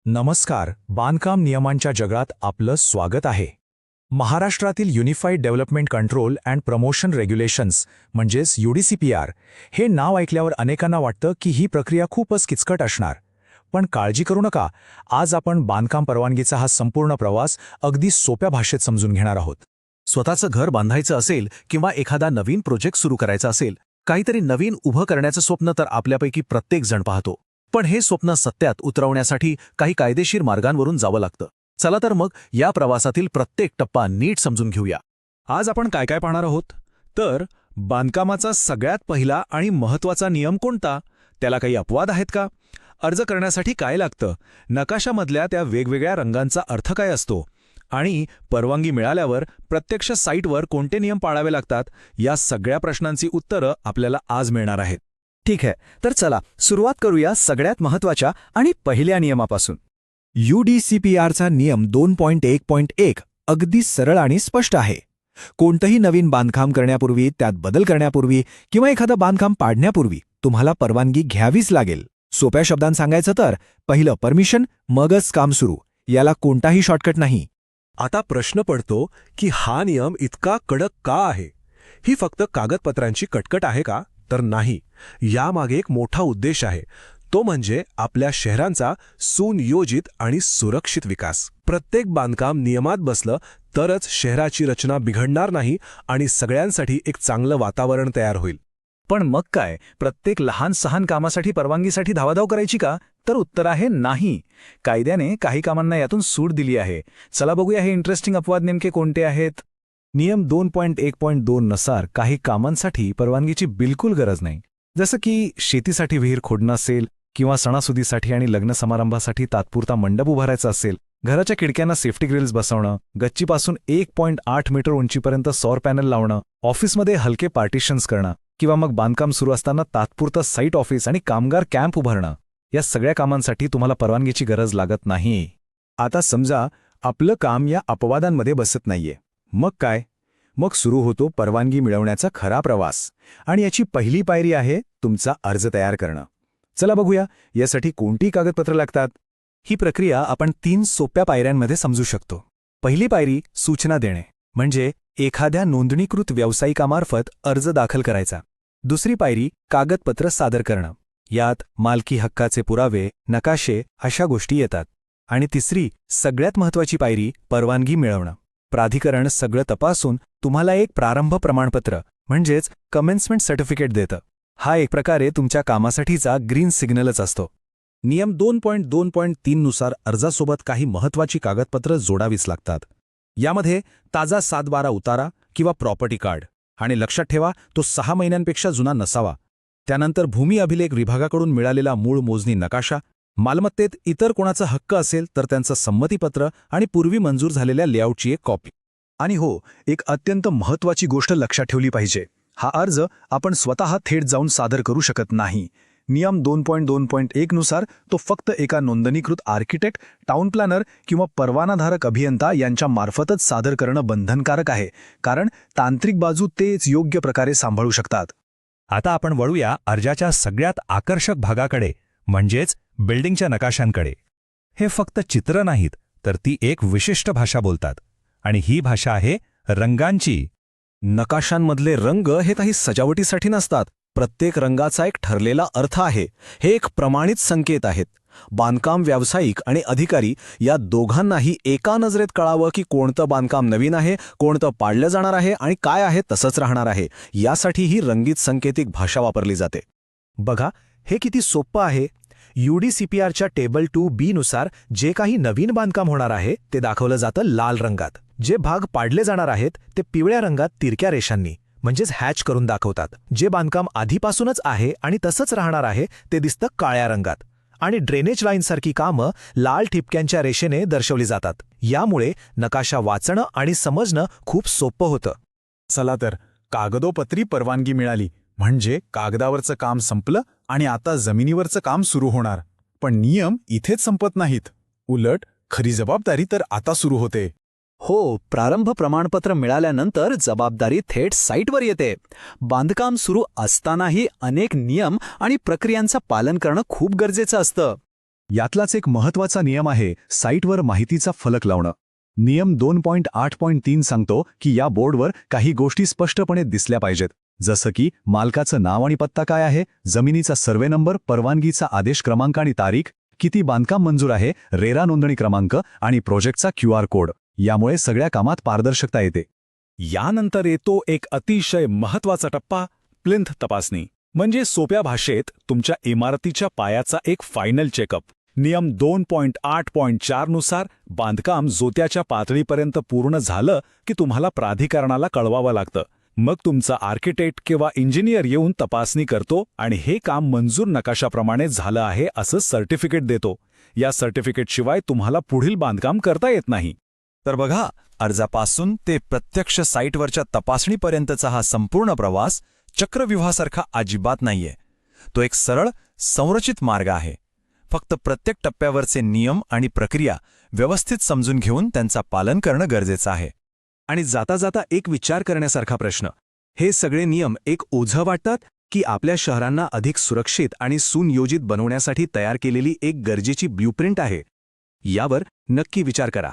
नमस्कार. बांधकाम नियमांच्या जगात आपलं स्वागत आहे. महाराष्ट्रातील unified development control and promotion regulations म्हणजेच UDCPR हे नाव ऐकल्यावर अनेकांना वाटतं की ही प्रक्रिया खूपच किचकट असणार. पण काळजी करू नका, आज आपण बांधकाम परवानगीचा हा संपूर्ण प्रवास अगदी सोप्या भाषेत समजून घेणार आहोत. स्वतःचं घर बांधायचं असेल किंवा एखादा नवीन प्रोजेक्ट सुरू करायचा असेल, काहीतरी नवीन उभं करण्याचं स्वप्न तर आपल्यापैकी प्रत्येक जण पाहतो. पण हे स्वप्न सत्यात उतरवण्यासाठी काही कायदेशीर मार्गांवरून जावं लागतं. चला तर मग या प्रवासातील प्रत्येक टप्पा नीट समजून घेऊया. आज आपण काय काय पाहणार आहोत? तर बांधकामाचा सगळ्यात पहिला आणि महत्त्वाचा नियम कोणता? त्याला काही अपवाद आहेत का? अर्ज करण्यासाठी काय लागतं? नकाशामधल्या त्या वेगवेगळ्या रंगांचा अर्थ काय असतो? आणि परवानगी मिळाल्यावर प्रत्यक्ष साईटवर कोणते नियम पाळावे लागतात? या सगळ्या प्रश्नांची उत्तरं आपल्याला आज मिळणार आहेत. ठीक आहे, तर चला सुरुवात करूया सगळ्यात महत्त्वाच्या आणि पहिल्या नियमापासून. UDCPRचा नियम 2.1.1 अगदी सरळ आणि स्पष्ट आहे. कोणतंही नवीन बांधकाम करण्यापूर्वी, त्यात बदल करण्यापूर्वी किंवा एखादं बांधकाम पाडण्यापूर्वी तुम्हाला परवानगी घ्यावीच लागेल. सोप्या शब्दांत सांगायचं तर पहिलं परमिशन, मगच काम सुरू. याला कोणताही शॉर्टकट नाही. आता प्रश्न पडतो की हा नियम इतका कडक का आहे? ही फक्त कागदपत्रांची कटकट आहे का? तर नाही. यामागे एक मोठा उद्देश आहे. तो म्हणजे आपल्या शहरांचा सुनियोजित आणि सुरक्षित विकास. प्रत्येक बांधकाम नियमात बसलं तरच शहराची रचना बिघडणार नाही आणि सगळ्यांसाठी एक चांगलं वातावरण तयार होईल. पण मग काय, प्रत्येक लहान सहान कामासाठी परवानगीसाठी धावाधाव करायची का? तर उत्तर आहे नाही. कायद्याने काही कामांना यातून सूट दिली आहे. चला बघूया हे इंटरेस्टिंग अपवाद नेमके कोणते आहेत. नियम 2.1.2 नुसार काही कामांसाठी परवानगीची बिलकुल गरज नाही. जसं की शेतीसाठी विहीर खोदणं असेल किंवा सणासुदीसाठी आणि लग्न समारंभासाठी तात्पुरता मंडप उभारायचा असेल, घराच्या खिडक्यांना सेफ्टी ग्रिल्स बसवणं, गच्चीपासून 1.8 मीटर उंचीपर्यंत सौर पॅनल लावणं, ऑफिसमध्ये हलके पार्टिशन्स करणं किंवा मग बांधकाम सुरू असताना तात्पुरतं साईट ऑफिस आणि कामगार कॅम्प उभारणं, या सगळ्या कामांसाठी तुम्हाला परवानगीची गरज लागत नाही. आता समजा आपलं काम या अपवादांमध्ये बसत नाहीये. मग काय? मग सुरू होतो परवानगी मिळवण्याचा खरा प्रवास. आणि याची पहिली पायरी आहे तुमचा अर्ज तयार करणं. चला बघूया यासाठी कोणती कागदपत्रं लागतात. ही प्रक्रिया आपण 3 सोप्या पायऱ्यांमध्ये समजू शकतो. पहिली पायरी सूचना देणे, म्हणजे एखाद्या नोंदणीकृत व्यावसायिकामार्फत अर्ज दाखल करायचा. दुसरी पायरी कागदपत्र सादर करणं. यात मालकी हक्काचे पुरावे, नकाशे अशा गोष्टी येतात. आणि तिसरी सगळ्यात महत्त्वाची पायरी परवानगी मिळवणं. प्राधिकरण सगळं तपासून तुम्हाला एक प्रारंभ प्रमाणपत्र म्हणजेच कमेन्समेंट सर्टिफिकेट देतं. हा एक प्रकारे तुमच्या कामासाठीचा ग्रीन सिग्नलच असतो. नियम 2.2.3 नुसार अर्जासोबत काही महत्त्वाची कागदपत्रं जोडावीच लागतात. यामध्ये ताजा 7/12 उतारा किंवा प्रॉपर्टी कार्ड, आणि लक्षात ठेवा तो 6 महिन्यांपेक्षा जुना नसावा. त्यानंतर भूमी अभिलेख विभागाकडून मिळालेला मूळ मोजणी नकाशा, मालमत्तेत इतर कोणाचा हक्क असेल तर त्यांचं संमतीपत्र आणि पूर्वी मंजूर झालेल्या लेआउटची एक कॉपी. आणि हो, एक अत्यंत महत्त्वाची गोष्ट लक्षात ठेवली पाहिजे. हा अर्ज आपण स्वतः थेट जाऊन सादर करू शकत नाही. नियम 2.2.1 नुसार तो फक्त एका नोंदणीकृत आर्किटेक्ट, टाउन प्लॅनर किंवा परवानाधारक अभियंता यांच्या मार्फतच सादर करणं बंधनकारक आहे, कारण तांत्रिक बाजू तेच योग्य प्रकारे सांभाळू शकतात. आता आपण वळूया अर्जाच्या सगळ्यात आकर्षक भागाकडे, म्हणजेच बिल्डिंगच्या नकाशांकडे. हे फक्त चित्र नाहीत, तर ती एक विशिष्ट भाषा बोलतात. आणि ही भाषा आहे रंगांची. नकाशांमधले रंग हे काही सजावटीसाठी नसतात. प्रत्येक रंगाचा एक ठरलेला अर्थ आहे. हे एक प्रमाणित संकेत आहेत. बांधकाम व्यावसायिक आणि अधिकारी या दोघांनाही एका नजरेत कळावं की कोणतं बांधकाम नवीन आहे, कोणतं पाडलं जाणार आहे आणि काय आहे तसंच राहणार आहे. यासाठी ही रंगीत संकेतिक भाषा वापरली जाते. बघा हे किती सोपं आहे. UDCPRच्या टेबल 2B नुसार जे काही नवीन बांधकाम होणार आहे ते दाखवलं जातं लाल रंगात. जे भाग पाडले जाणार आहेत ते पिवळ्या रंगात तिरक्या रेषांनी म्हणजेच हॅच करून दाखवतात. जे बांधकाम आधीपासूनच आहे आणि तसंच राहणार आहे ते दिसतं काळ्या रंगात. आणि ड्रेनेज लाईनसारखी कामं लाल ठिपक्यांच्या रेषेने दर्शवली जातात. यामुळे नकाशा वाचणं आणि समजणं खूप सोपं होतं. चला तर, कागदोपत्री परवानगी मिळाली म्हणजे कागदावरचं काम संपलं आणि आता जमिनीवरचं काम सुरू होणार. पण नियम इथेच संपत नाहीत. उलट खरी जबाबदारी तर आता सुरू होते. हो, प्रारंभ प्रमाणपत्र मिळाल्यानंतर जबाबदारी थेट साईटवर येते. बांधकाम सुरू असतानाही अनेक नियम आणि प्रक्रियांचं पालन करणं खूप गरजेचं असतं. यातलाच एक महत्त्वाचा नियम आहे साईटवर माहितीचा फलक लावणं. नियम 2.8.3 सांगतो की या बोर्डवर काही गोष्टी स्पष्टपणे दिसल्या पाहिजेत, जसं की मालकाचं नाव आणि पत्ता काय आहे, जमिनीचा सर्वे नंबर, परवानगीचा आदेश क्रमांक आणि तारीख, किती बांधकाम मंजूर आहे, रेरा नोंदणी क्रमांक आणि प्रोजेक्टचा QR कोड. यामुळे सगळ्या कामात पारदर्शकता येते. यानंतर येतो एक अतिशय महत्वाचा टप्पा, प्लिंथ तपासणी. म्हणजे सोप्या भाषेत तुमच्या इमारतीच्या पायाचा एक फायनल चेकअप. नियम 2.8.4 नुसार बांधकाम जोत्याच्या पातळीपर्यंत पूर्ण झालं की तुम्हाला प्राधिकरणाला कळवावं लागतं. मग तुमचा आर्किटेक्ट किंवा इंजिनियर येऊन तपासणी करतो आणि हे काम मंजूर नकाशाप्रमाणे झालं आहे असं सर्टिफिकेट देतो. या सर्टिफिकेटशिवाय तुम्हाला पुढील बांधकाम करता येत नाही. तर बघा, अर्जापासून ते प्रत्यक्ष साईटवरच्या तपासणीपर्यंतचा हा संपूर्ण प्रवास चक्रव्यूहासारखा अजिबात नाहीये. तो एक सरळ, संरचित मार्ग आहे. फक्त प्रत्येक टप्प्यावरचे नियम आणि प्रक्रिया व्यवस्थित समजून घेऊन त्यांचा पालन करणं गरजेचं आहे. आणि जाता जाता एक विचार करण्यासारखा प्रश्न, हे सगळे नियम एक ओझं वाटतात की आपल्या शहरांना अधिक सुरक्षित आणि सुनियोजित बनवण्यासाठी तयार केलेली एक गरजेची ब्ल्यूप्रिंट आहे? यावर नक्की विचार करा.